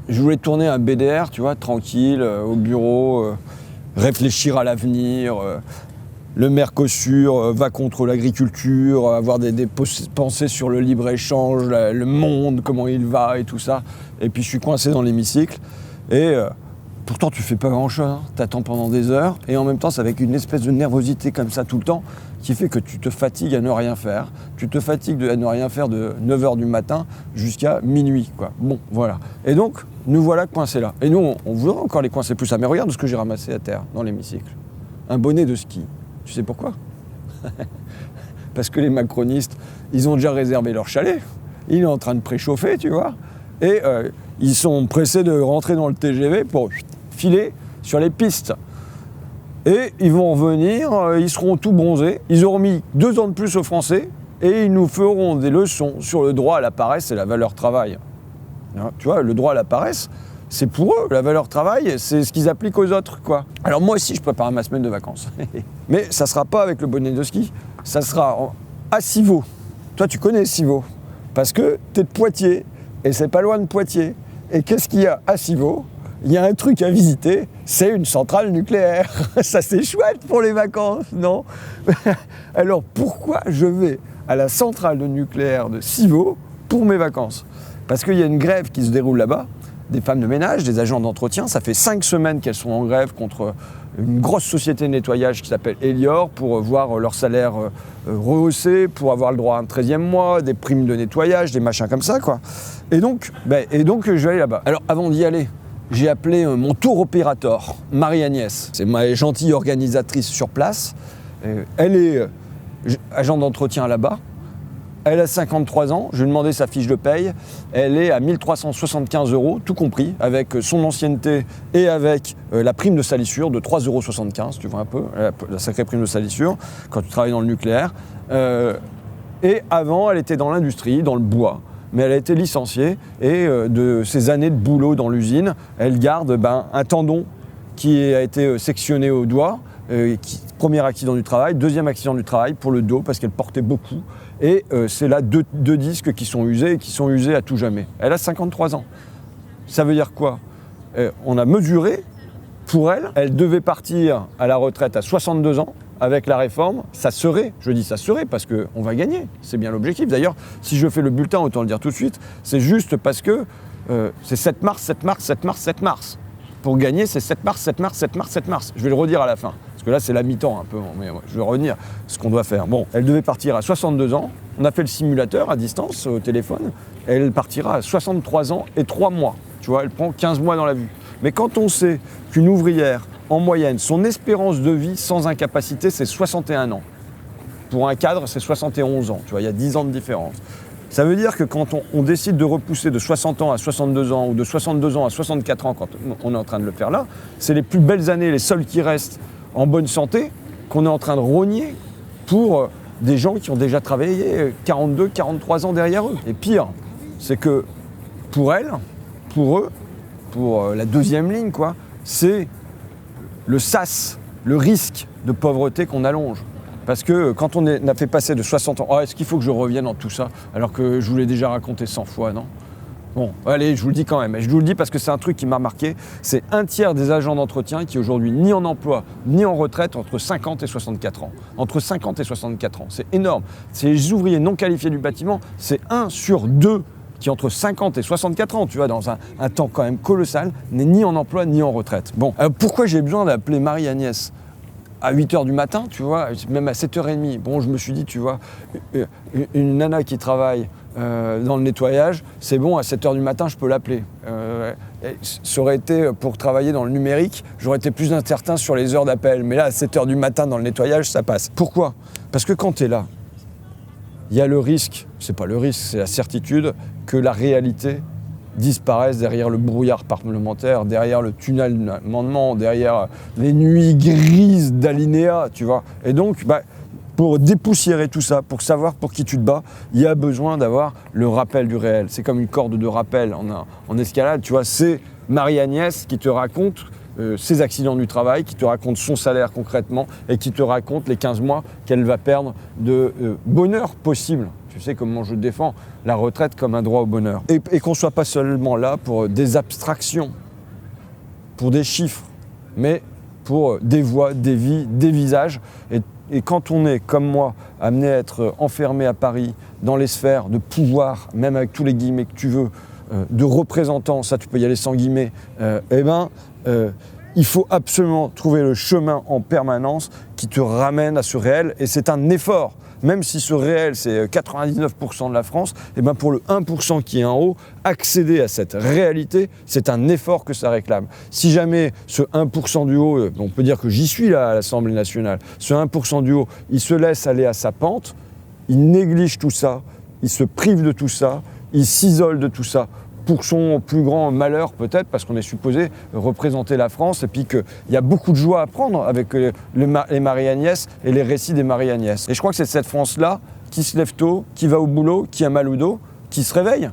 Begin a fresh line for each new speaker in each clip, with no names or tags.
je voulais tourner un BDR, tu vois, tranquille, au bureau, réfléchir à l'avenir. Le Mercosur va contre l'agriculture, avoir des pensées sur le libre-échange, le monde, comment il va et tout ça. Et puis je suis coincé dans l'hémicycle. Et pourtant tu fais pas grand-chose, hein. T'attends pendant des heures. Et en même temps, c'est avec une espèce de nervosité comme ça tout le temps qui fait que tu te fatigues à ne rien faire. Tu te fatigues à ne rien faire de 9h du matin jusqu'à minuit, quoi. Bon, voilà. Et donc, nous voilà coincés là. Et nous, on voudrait encore les coincer plus. Ah, mais regarde ce que j'ai ramassé à terre dans l'hémicycle. Un bonnet de ski. Tu sais pourquoi? Parce que les macronistes, ils ont déjà réservé leur chalet. Il est en train de préchauffer, tu vois. Et ils sont pressés de rentrer dans le TGV pour filer sur les pistes. Et ils vont revenir, ils seront tout bronzés. Ils auront mis 2 ans de plus aux Français et ils nous feront des leçons sur le droit à la paresse et la valeur travail. Hein, tu vois, le droit à la paresse, c'est pour eux. La valeur travail, c'est ce qu'ils appliquent aux autres, quoi. Alors moi aussi, je prépare ma semaine de vacances. Mais ça ne sera pas avec le bonnet de ski. Ça sera à Civaux. Toi, tu connais Civaux. Parce que tu es de Poitiers. Et c'est pas loin de Poitiers. Et qu'est-ce qu'il y a à Civaux? Il y a un truc à visiter, c'est une centrale nucléaire. Ça, c'est chouette pour les vacances, non? Alors, pourquoi je vais à la centrale nucléaire de Civaux pour mes vacances? Parce qu'il y a une grève qui se déroule là-bas, des femmes de ménage, des agents d'entretien. Ça fait 5 semaines qu'elles sont en grève contre une grosse société de nettoyage qui s'appelle Elior pour voir leur salaire rehaussé, pour avoir le droit à un 13e mois, des primes de nettoyage, des machins comme ça, quoi. Et donc, je vais aller là-bas. Alors, avant d'y aller, j'ai appelé mon tour opérateur, Marie-Agnès. C'est ma gentille organisatrice sur place. Elle est agent d'entretien là-bas. Elle a 53 ans. Je lui ai demandé sa fiche de paye. Elle est à 1 375 €, tout compris, avec son ancienneté et avec la prime de salissure de 3,75 €, tu vois un peu, la sacrée prime de salissure, quand tu travailles dans le nucléaire. Et avant, elle était dans l'industrie, dans le bois. Mais elle a été licenciée et de ses années de boulot dans l'usine, elle garde un tendon qui a été sectionné au doigt, premier accident du travail, deuxième accident du travail pour le dos parce qu'elle portait beaucoup. Et c'est là deux disques qui sont usés et qui sont usés à tout jamais. Elle a 53 ans. Ça veut dire quoi? On a mesuré, pour elle, elle devait partir à la retraite à 62 ans. Avec la réforme, ça serait, je dis ça serait parce qu'on va gagner, c'est bien l'objectif. D'ailleurs, si je fais le bulletin, autant le dire tout de suite, c'est juste parce que c'est 7 mars, 7 mars, 7 mars, 7 mars. Pour gagner, c'est 7 mars, 7 mars, 7 mars, 7 mars. Je vais le redire à la fin, parce que là, c'est la mi-temps un peu, mais je vais revenir ce qu'on doit faire. Bon, elle devait partir à 62 ans, on a fait le simulateur à distance, au téléphone, elle partira à 63 ans et 3 mois. Tu vois, elle prend 15 mois dans la vue. Mais quand on sait qu'une ouvrière, en moyenne, son espérance de vie sans incapacité, c'est 61 ans. Pour un cadre, c'est 71 ans. Tu vois, il y a 10 ans de différence. Ça veut dire que quand on décide de repousser de 60 ans à 62 ans ou de 62 ans à 64 ans, quand on est en train de le faire là, c'est les plus belles années, les seules qui restent en bonne santé, qu'on est en train de rogner pour des gens qui ont déjà travaillé 42, 43 ans derrière eux. Et pire, c'est que pour elles, pour eux, pour la deuxième ligne, quoi, c'est le sas, le risque de pauvreté qu'on allonge. Parce que quand on a fait passer de 60 ans, est-ce qu'il faut que je revienne dans tout ça alors que je vous l'ai déjà raconté 100 fois, non? Bon, allez, je vous le dis quand même. Je vous le dis parce que c'est un truc qui m'a marqué. C'est un tiers des agents d'entretien qui aujourd'hui ni en emploi, ni en retraite entre 50 et 64 ans. Entre 50 et 64 ans, c'est énorme. C'est les ouvriers non qualifiés du bâtiment, c'est 1 sur 2 qui entre 50 et 64 ans, tu vois, dans un temps quand même colossal, n'est ni en emploi ni en retraite. Bon, pourquoi j'ai besoin d'appeler Marie-Agnès à 8h du matin, tu vois, même à 7h30? Bon, je me suis dit, tu vois, une nana qui travaille dans le nettoyage, c'est bon, à 7h du matin, je peux l'appeler. Ça aurait été, pour travailler dans le numérique, j'aurais été plus incertain sur les heures d'appel. Mais là, à 7h du matin, dans le nettoyage, ça passe. Pourquoi? Parce que quand tu es là, il y a le risque, c'est pas le risque, c'est la certitude que la réalité disparaisse derrière le brouillard parlementaire, derrière le tunnel d'amendement, derrière les nuits grises d'alinéas, tu vois. Et donc, pour dépoussiérer tout ça, pour savoir pour qui tu te bats, il y a besoin d'avoir le rappel du réel. C'est comme une corde de rappel en escalade, tu vois. C'est Marie-Agnès qui te raconte ses accidents du travail, qui te raconte son salaire concrètement et qui te raconte les 15 mois qu'elle va perdre de bonheur possible. Tu sais comment je défends la retraite comme un droit au bonheur. Et qu'on ne soit pas seulement là pour des abstractions, pour des chiffres, mais pour des voix, des vies, des visages. Et quand on est, comme moi, amené à être enfermé à Paris, dans les sphères de pouvoir, même avec tous les guillemets que tu veux, de représentants, ça tu peux y aller sans guillemets, il faut absolument trouver le chemin en permanence qui te ramène à ce réel. Et c'est un effort. Même si ce réel, c'est 99% de la France, et ben pour le 1% qui est en haut, accéder à cette réalité, c'est un effort que ça réclame. Si jamais ce 1% du haut, on peut dire que j'y suis là à l'Assemblée nationale, ce 1% du haut, il se laisse aller à sa pente, il néglige tout ça, il se prive de tout ça, il s'isole de tout ça, pour son plus grand malheur peut-être, parce qu'on est supposé représenter la France, et puis qu'il y a beaucoup de joie à prendre avec les Marie-Agnès et les récits des Marie-Agnès. Et je crois que c'est cette France-là qui se lève tôt, qui va au boulot, qui a mal au dos, qui se réveille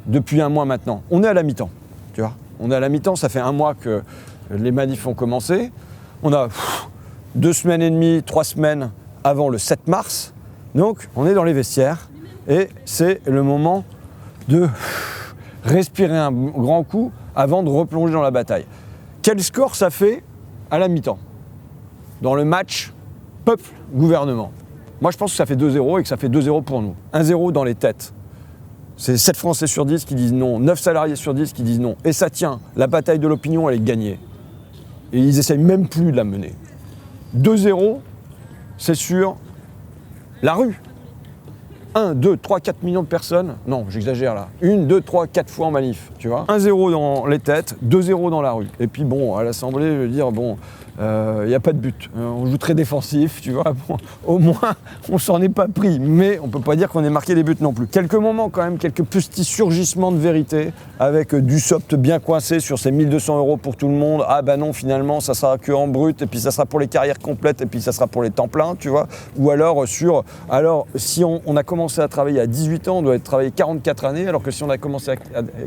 depuis un mois maintenant. On est à la mi-temps, tu vois. On est à la mi-temps, ça fait un mois que les manifs ont commencé. On a 2 semaines et demie, 3 semaines avant le 7 mars. Donc on est dans les vestiaires et c'est le moment de respirer un grand coup avant de replonger dans la bataille. Quel score ça fait à la mi-temps dans le match peuple-gouvernement? Moi je pense que ça fait 2-0 et que ça fait 2-0 pour nous. 1-0 dans les têtes. C'est 7 Français sur 10 qui disent non, 9 salariés sur 10 qui disent non. Et ça tient, la bataille de l'opinion elle est gagnée. Et ils essayent même plus de la mener. 2-0, c'est sur la rue. 1, 2, 3, 4 millions de personnes, non, j'exagère là, 1, 2, 3, 4 fois en manif, tu vois. 1-0 dans les têtes, 2-0 dans la rue. Et puis bon, à l'Assemblée, je veux dire, bon, il n'y a pas de but. On joue très défensif, tu vois. Bon, au moins, on s'en est pas pris, mais on peut pas dire qu'on ait marqué des buts non plus. Quelques moments quand même, quelques petits surgissements de vérité, avec Dussopt bien coincé sur ses 1 200 € pour tout le monde. Ah bah non, finalement, ça sera que en brut, et puis ça sera pour les carrières complètes, et puis ça sera pour les temps pleins, tu vois. Ou alors si on a commencé à travailler à 18 ans, on doit être travaillé 44 années, alors que si on a commencé à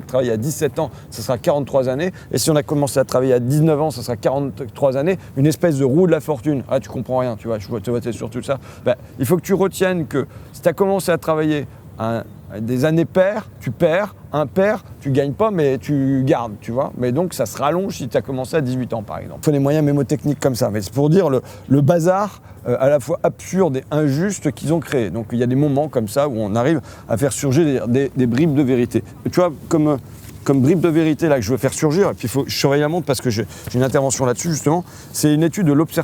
travailler à 17 ans, ça sera 43 années, et si on a commencé à travailler à 19 ans, ça sera 43 années, une espèce de roue de la fortune. Ah, tu comprends rien, tu vois, je vois t'es sur tout ça. Ben, il faut que tu retiennes que si tu as commencé à travailler des années paires, tu perds, impair, tu gagnes pas, mais tu gardes, tu vois. Mais donc ça se rallonge si tu as commencé à 18 ans, par exemple. Il faut des moyens mémotechniques comme ça, mais c'est pour dire le bazar à la fois absurde et injuste qu'ils ont créé. Donc il y a des moments comme ça où on arrive à faire surgir des bribes de vérité. Tu vois, comme bribe de vérité là que je veux faire surgir, et puis il faut que je surveille la montre parce que j'ai une intervention là-dessus justement, c'est une étude de l'OFCE,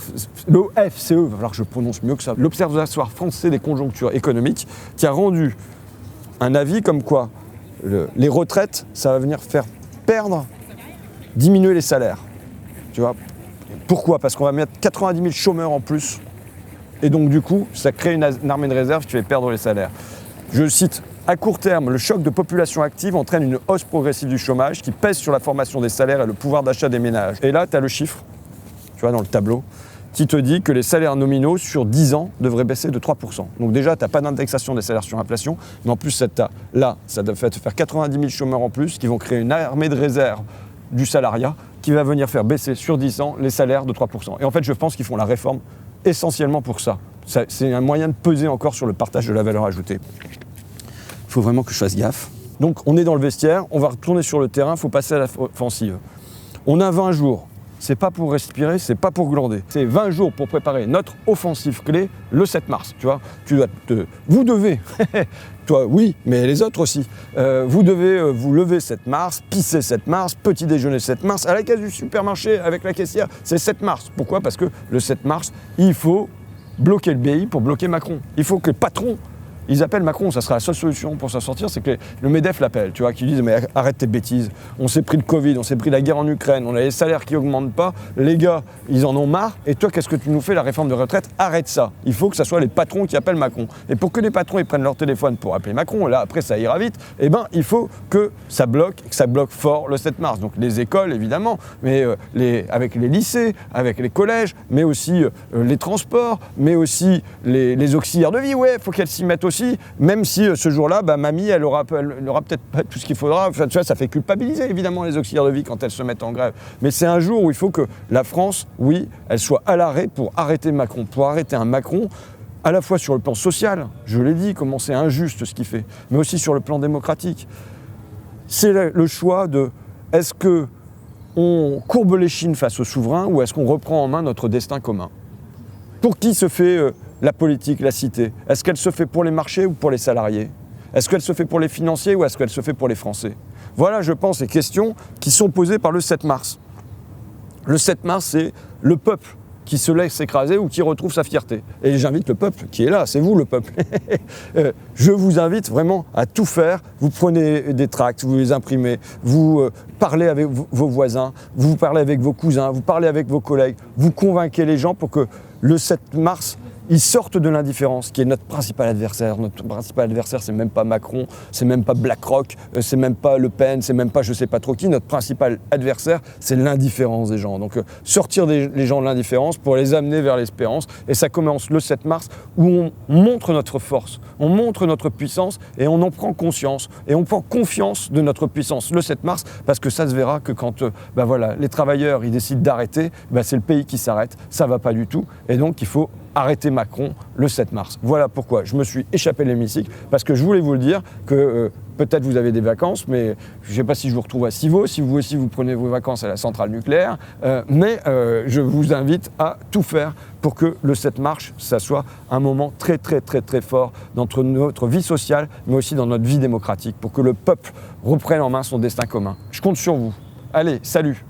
il va falloir que je prononce mieux que ça, l'Observatoire français des conjonctures économiques, qui a rendu un avis comme quoi les retraites, ça va venir faire diminuer les salaires. Tu vois. Pourquoi ? Parce qu'on va mettre 90 000 chômeurs en plus, et donc du coup, ça crée une armée de réserve qui fait perdre les salaires. Je cite: à court terme, le choc de population active entraîne une hausse progressive du chômage qui pèse sur la formation des salaires et le pouvoir d'achat des ménages. Et là, tu as le chiffre, tu vois, dans le tableau, qui te dit que les salaires nominaux sur 10 ans devraient baisser de 3%. Donc déjà, tu n'as pas d'indexation des salaires sur inflation, mais en plus, ça doit te faire 90 000 chômeurs en plus qui vont créer une armée de réserve du salariat qui va venir faire baisser sur 10 ans les salaires de 3%. Et en fait, je pense qu'ils font la réforme essentiellement pour ça. C'est un moyen de peser encore sur le partage de la valeur ajoutée. Il faut vraiment que je fasse gaffe. Donc on est dans le vestiaire, on va retourner sur le terrain, il faut passer à l'offensive. On a 20 jours, c'est pas pour respirer, c'est pas pour glander. C'est 20 jours pour préparer notre offensive clé le 7 mars, tu vois. Vous devez, toi oui, mais les autres aussi, vous devez vous lever 7 mars, pisser 7 mars, petit déjeuner 7 mars, à la caisse du supermarché avec la caissière, c'est 7 mars. Pourquoi ? Parce que le 7 mars, il faut bloquer le BI pour bloquer Macron. Il faut que le patron, ils appellent Macron, ça sera la seule solution pour s'en sortir, c'est que le MEDEF l'appelle, tu vois, qui disent mais arrête tes bêtises, on s'est pris le Covid, on s'est pris la guerre en Ukraine, on a les salaires qui n'augmentent pas, les gars, ils en ont marre, et toi, qu'est-ce que tu nous fais, la réforme de retraite ? Arrête ça. Il faut que ce soit les patrons qui appellent Macron. Et pour que les patrons ils prennent leur téléphone pour appeler Macron, là après ça ira vite, eh ben il faut que ça bloque fort le 7 mars. Donc les écoles évidemment, mais avec les lycées, avec les collèges, mais aussi les transports, mais aussi les auxiliaires de vie, ouais, il faut qu'elles s'y mettent aussi. Même si ce jour-là, mamie, elle aura peut-être pas tout ce qu'il faudra. Enfin, tu vois, ça fait culpabiliser évidemment les auxiliaires de vie quand elles se mettent en grève. Mais c'est un jour où il faut que la France, oui, elle soit à l'arrêt pour arrêter Macron, pour arrêter un Macron à la fois sur le plan social, je l'ai dit, comment c'est injuste ce qu'il fait, mais aussi sur le plan démocratique. C'est le choix de est-ce qu'on courbe l'échine face aux souverains ou est-ce qu'on reprend en main notre destin commun? Pour qui se fait la politique, la cité? Est-ce qu'elle se fait pour les marchés ou pour les salariés? Est-ce qu'elle se fait pour les financiers ou est-ce qu'elle se fait pour les Français? Voilà, je pense, les questions qui sont posées par le 7 mars. Le 7 mars, c'est le peuple qui se laisse écraser ou qui retrouve sa fierté. Et j'invite le peuple qui est là, c'est vous le peuple. Je vous invite vraiment à tout faire. Vous prenez des tracts, vous les imprimez, vous parlez avec vos voisins, vous parlez avec vos cousins, vous parlez avec vos collègues, vous convainquez les gens pour que le 7 mars, ils sortent de l'indifférence, qui est notre principal adversaire. Notre principal adversaire, c'est même pas Macron, c'est même pas BlackRock, c'est même pas Le Pen, c'est même pas je sais pas trop qui. Notre principal adversaire, c'est l'indifférence des gens. Donc sortir les gens de l'indifférence pour les amener vers l'espérance. Et ça commence le 7 mars, où on montre notre force, on montre notre puissance et on en prend conscience. Et on prend confiance de notre puissance le 7 mars, parce que ça se verra que quand les travailleurs ils décident d'arrêter, c'est le pays qui s'arrête. Ça va pas du tout. Et donc il faut arrêter Macron le 7 mars. Voilà pourquoi je me suis échappé de l'hémicycle, parce que je voulais vous le dire, que peut-être vous avez des vacances, mais je ne sais pas si je vous retrouve à Civaux, si vous aussi vous prenez vos vacances à la centrale nucléaire, mais je vous invite à tout faire pour que le 7 mars, ça soit un moment très très très très fort dans notre vie sociale, mais aussi dans notre vie démocratique, pour que le peuple reprenne en main son destin commun. Je compte sur vous. Allez, salut!